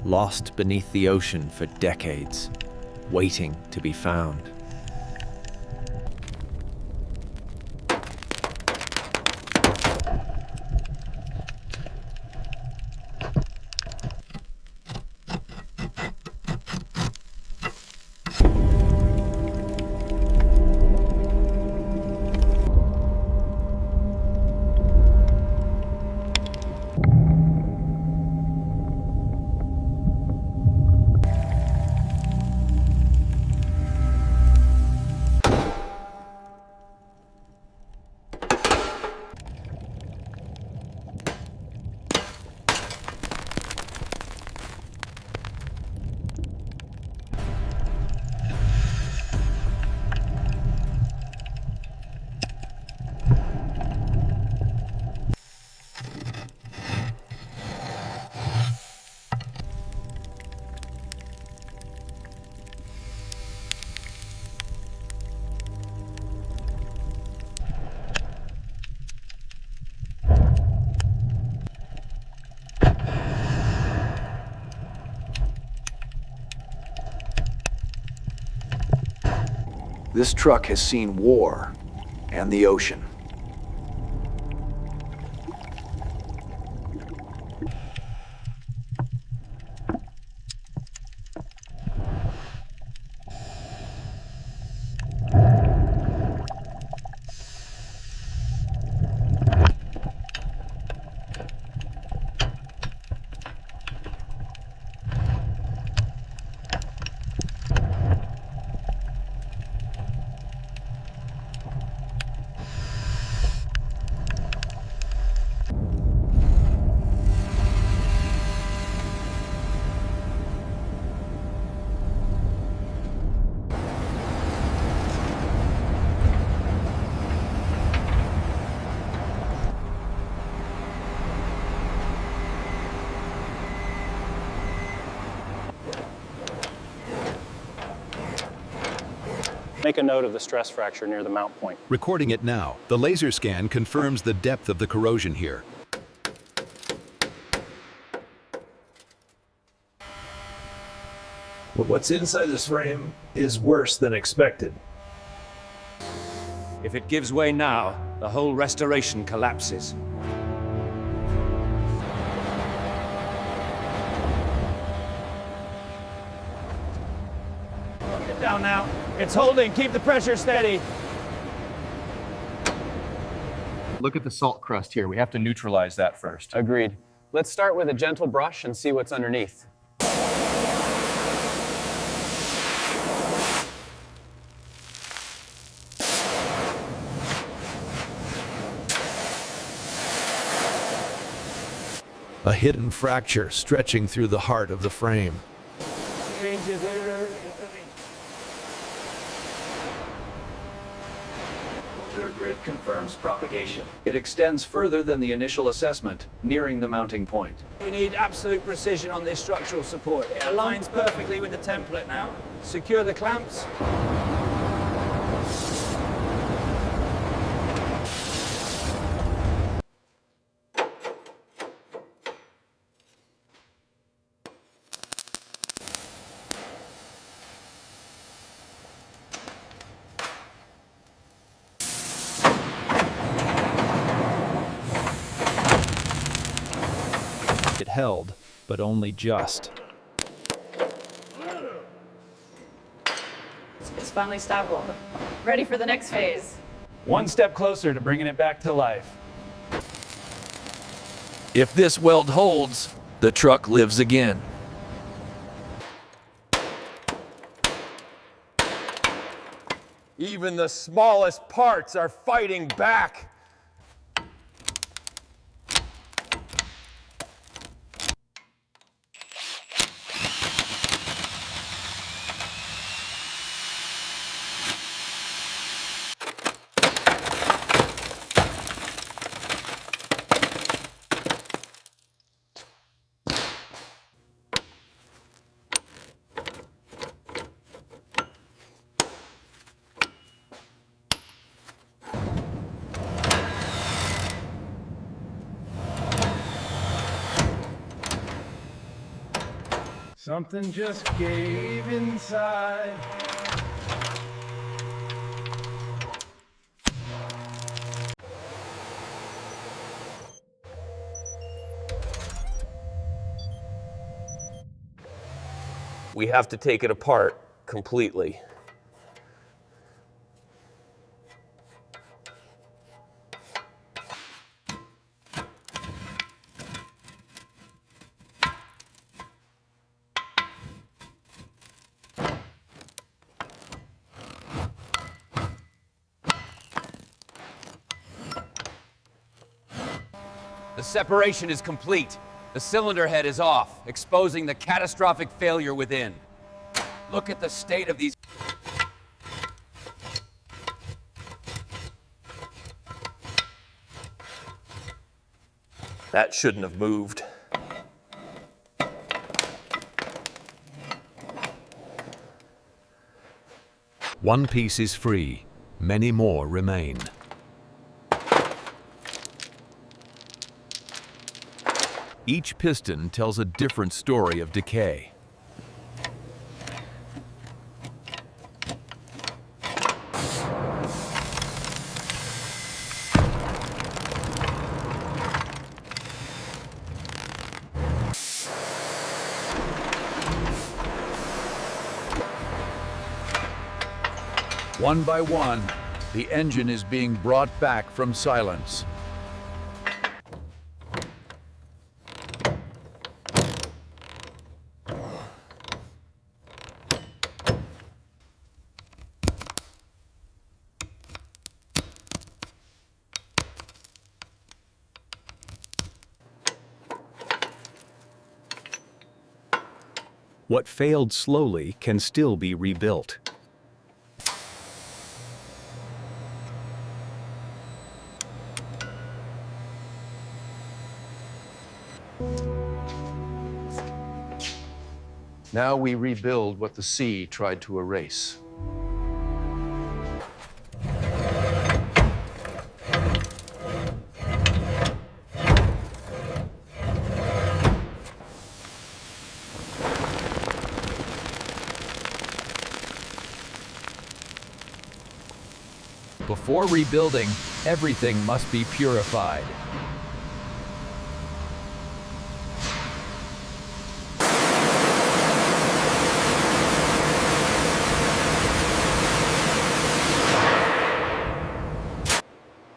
lost beneath the ocean for decades, waiting to be found. This truck has seen war and the ocean. Make a note of the stress fracture near the mount point. Recording it now. The laser scan confirms the depth of the corrosion here. What's inside this frame is worse than expected. If it gives way now, the whole restoration collapses. Get down now. It's holding. Keep the pressure steady. Look at the salt crust here. We have to neutralize that first. Agreed. Let's start with a gentle brush and see what's underneath. A hidden fracture stretching through the heart of the frame. Their grid confirms propagation. It extends further than the initial assessment, nearing the mounting point. We need absolute precision on this structural support. It aligns perfectly with the template now. Secure the clamps. It held, but only just. It's finally stable. Ready for the next phase. One step closer to bringing it back to life. If this weld holds, the truck lives again. Even the smallest parts are fighting back. Something just gave inside. We have to take it apart completely. The separation is complete. The cylinder head is off, exposing the catastrophic failure within. Look at the state of these. That shouldn't have moved. One piece is free, many more remain. Each piston tells a different story of decay. One by one, the engine is being brought back from silence. What failed slowly can still be rebuilt. Now we rebuild what the sea tried to erase. Before rebuilding, everything must be purified.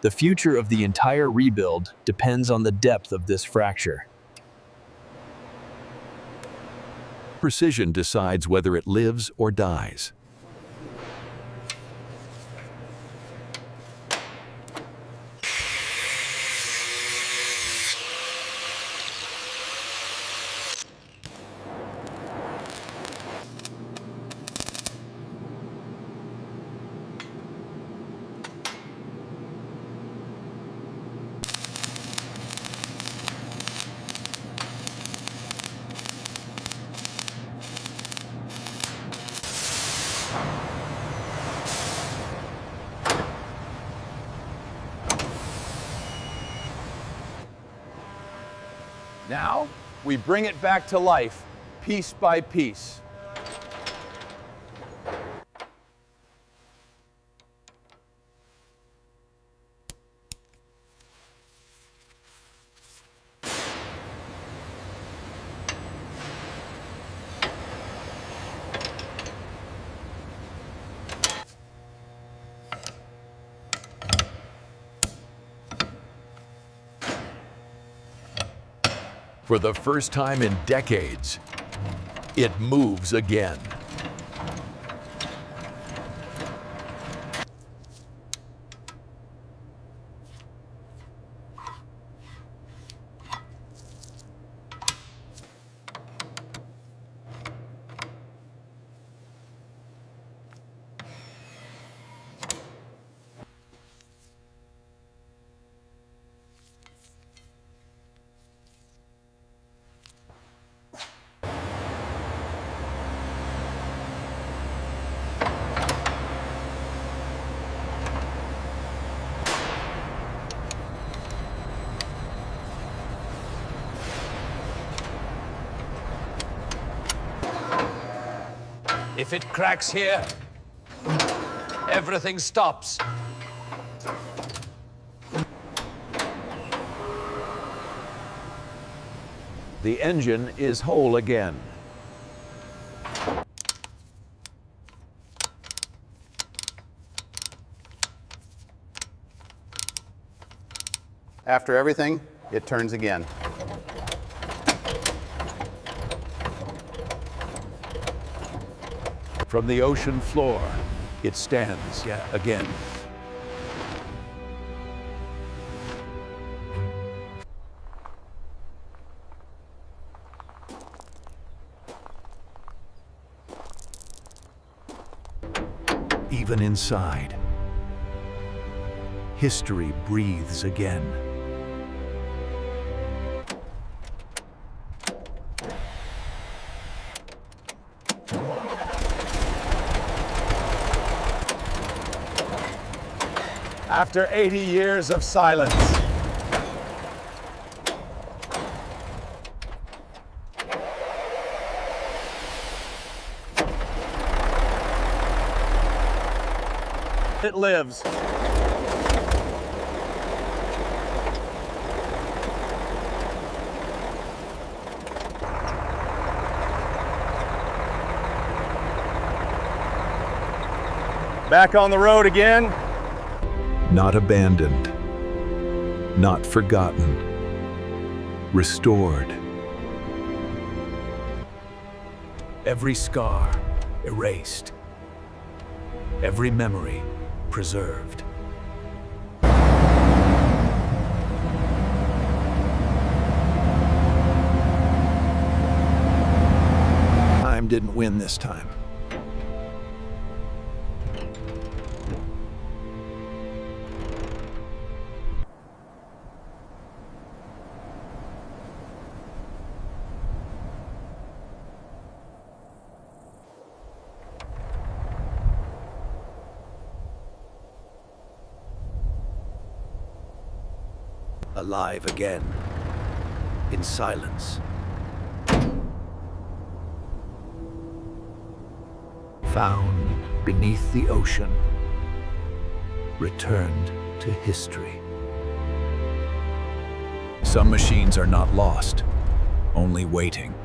The future of the entire rebuild depends on the depth of this fracture. Precision decides whether it lives or dies. Now, we bring it back to life, piece by piece. For the first time in decades, it moves again. If it cracks here, everything stops. The engine is whole again. After everything, it turns again. From the ocean floor, it stands again. Even inside, history breathes again. After 80 years of silence. It lives. Back on the road again. Not abandoned, not forgotten, restored. Every scar erased, every memory preserved. Time didn't win this time. Alive again, in silence. Found beneath the ocean, returned to history. Some machines are not lost, only waiting.